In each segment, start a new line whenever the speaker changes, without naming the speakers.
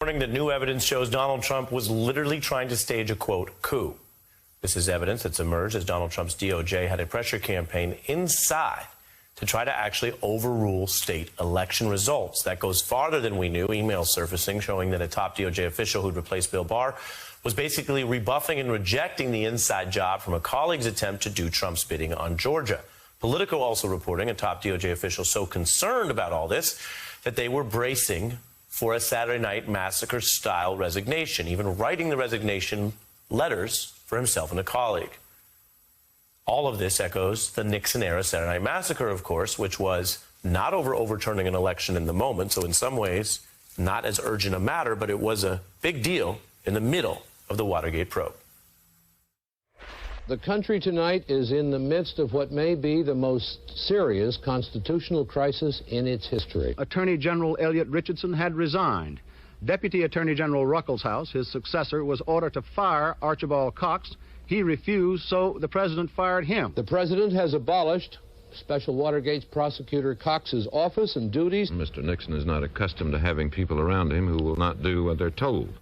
warning that new evidence shows Donald Trump was literally trying to stage a, quote, coup. This is evidence that's emerged as Donald Trump's DOJ had a pressure campaign inside to try to actually overrule state election results. That goes farther than we knew. Emails surfacing showing that a top DOJ official who'd replaced Bill Barr was basically rebuffing and rejecting the inside job from a colleague's attempt to do Trump's bidding on Georgia. Politico also reporting a top DOJ official so concerned about all this that they were bracing for a Saturday Night Massacre-style resignation, even writing the resignation letters for himself and a colleague. All of this echoes the Nixon-era Saturday Night Massacre, of course, which was not over overturning an election in the moment, so in some ways not as urgent a matter, but it was a big deal in the middle of the Watergate probe.
The country tonight is in the midst of what may be the most serious constitutional crisis in its history.
Attorney General Elliot Richardson had resigned. Deputy Attorney General Ruckelshaus, his successor, was ordered to fire Archibald Cox. He refused, so the president fired him.
The president has abolished Special Watergate Prosecutor Cox's office and duties.
Mr. Nixon is not accustomed to having people around him who will not do what they're told.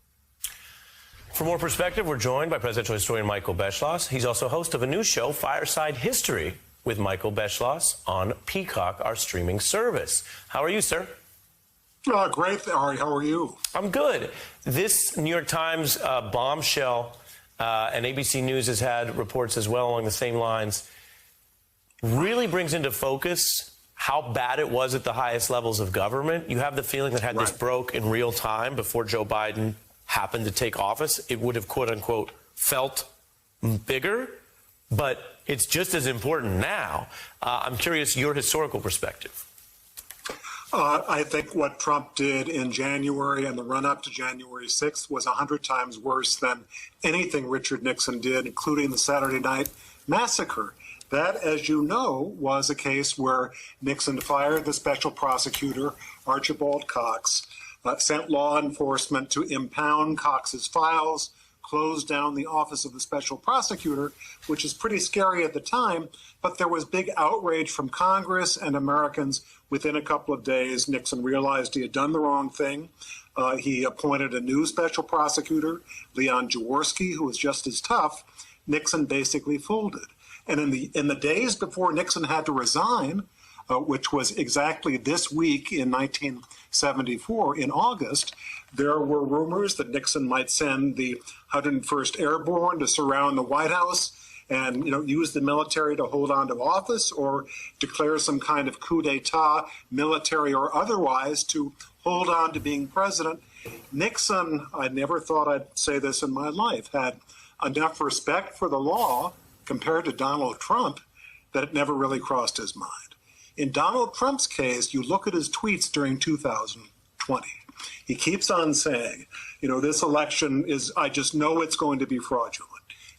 For more perspective, we're joined by presidential historian Michael Beschloss. He's also host of a new show, Fireside History, with Michael Beschloss on Peacock, our streaming service. How are you, sir?
Great, Ari. How are you?
I'm good. This New York Times bombshell, and ABC News has had reports as well along the same lines, really brings into focus how bad it was at the highest levels of government. You have the feeling that had this broke in real time before Joe Biden happened to take office, it would have, quote unquote, felt bigger, but it's just as important now. I'm curious your historical perspective.
I think what Trump did in January and the run-up to January 6th was 100 times worse than anything Richard Nixon did, including the Saturday Night Massacre. That, as you know, was a case where Nixon fired the special prosecutor, Archibald Cox, sent law enforcement to impound Cox's files, closed down the office of the special prosecutor, which is pretty scary at the time, but there was big outrage from Congress and Americans. Within a couple of days, Nixon realized he had done the wrong thing. He appointed a new special prosecutor, Leon Jaworski, who was just as tough. Nixon basically folded. And in the days before Nixon had to resign, which was exactly this week in 1974, in August, there were rumors that Nixon might send the 101st Airborne to surround the White House and, use the military to hold on to office or declare some kind of coup d'etat, military or otherwise, to hold on to being president. Nixon, I never thought I'd say this in my life, had enough respect for the law compared to Donald Trump that it never really crossed his mind. In Donald Trump's case, you look at his tweets during 2020. He keeps on saying, this election is, I just know it's going to be fraudulent.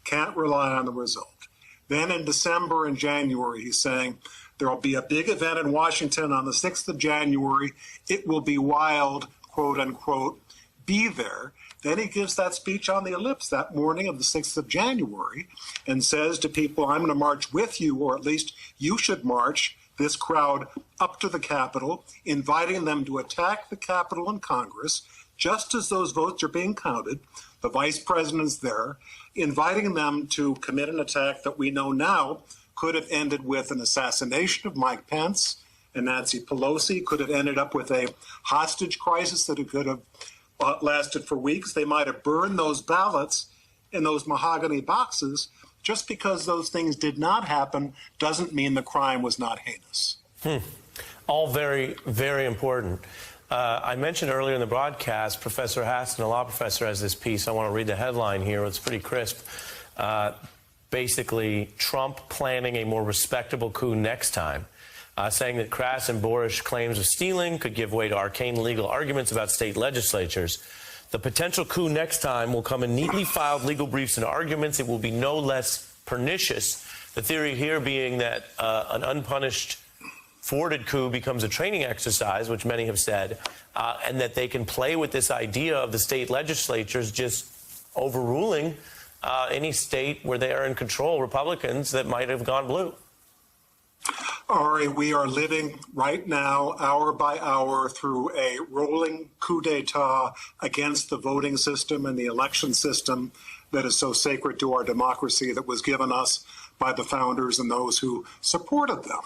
Can't rely on the result. Then in December and January, he's saying, there will be a big event in Washington on the 6th of January. It will be wild, quote unquote, be there. Then he gives that speech on the ellipse that morning of the 6th of January and says to people, I'm going to march with you, or at least you should march this crowd up to the Capitol, inviting them to attack the Capitol and Congress, just as those votes are being counted. The vice president's there, inviting them to commit an attack that we know now could have ended with an assassination of Mike Pence and Nancy Pelosi, could have ended up with a hostage crisis that it could have lasted for weeks. They might have burned those ballots in those mahogany boxes. Just because those things did not happen doesn't mean the crime was not heinous.
All very, very important. I mentioned earlier in the broadcast, Professor Haston, a law professor, has this piece. I want to read the headline here. It's pretty crisp. Basically, Trump planning a more respectable coup next time, saying that crass and boorish claims of stealing could give way to arcane legal arguments about state legislatures. The potential coup next time will come in neatly filed legal briefs and arguments. It will be no less pernicious. The theory here being that an unpunished, thwarted coup becomes a training exercise, which many have said, and that they can play with this idea of the state legislatures just overruling any state where they are in control, Republicans that might have gone blue.
Ari, we are living right now, hour by hour, through a rolling coup d'etat against the voting system and the election system that is so sacred to our democracy, that was given us by the founders and those who supported them.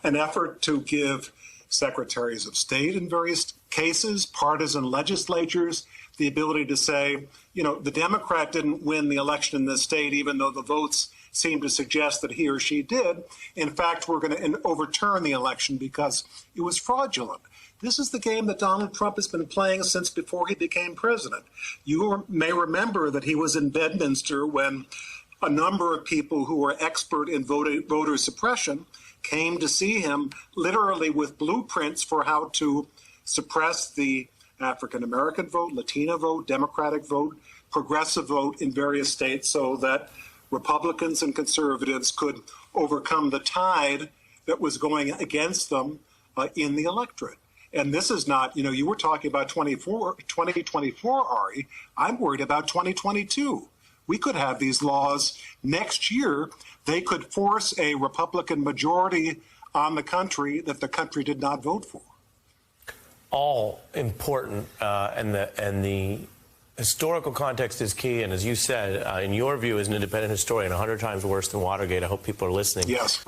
An effort to give secretaries of state in various cases, partisan legislatures, the ability to say, you know, the Democrat didn't win the election in this state, even though the votes seem to suggest that he or she did. In fact, we're going to overturn the election because it was fraudulent. This is the game that Donald Trump has been playing since before he became president. You may remember that he was in Bedminster when a number of people who were expert in voter suppression came to see him, literally with blueprints for how to suppress the African-American vote, Latino vote, Democratic vote, progressive vote in various states, so that Republicans and conservatives could overcome the tide that was going against them in the electorate. And this is not, you know, you were talking about 2024, Ari. I'm worried about 2022. We could have these laws next year. They could force a Republican majority on the country that the country did not vote for.
All important, and the historical context is key. And as you said, in your view as an independent historian, 100 times worse than Watergate. I hope people are listening.
Yes.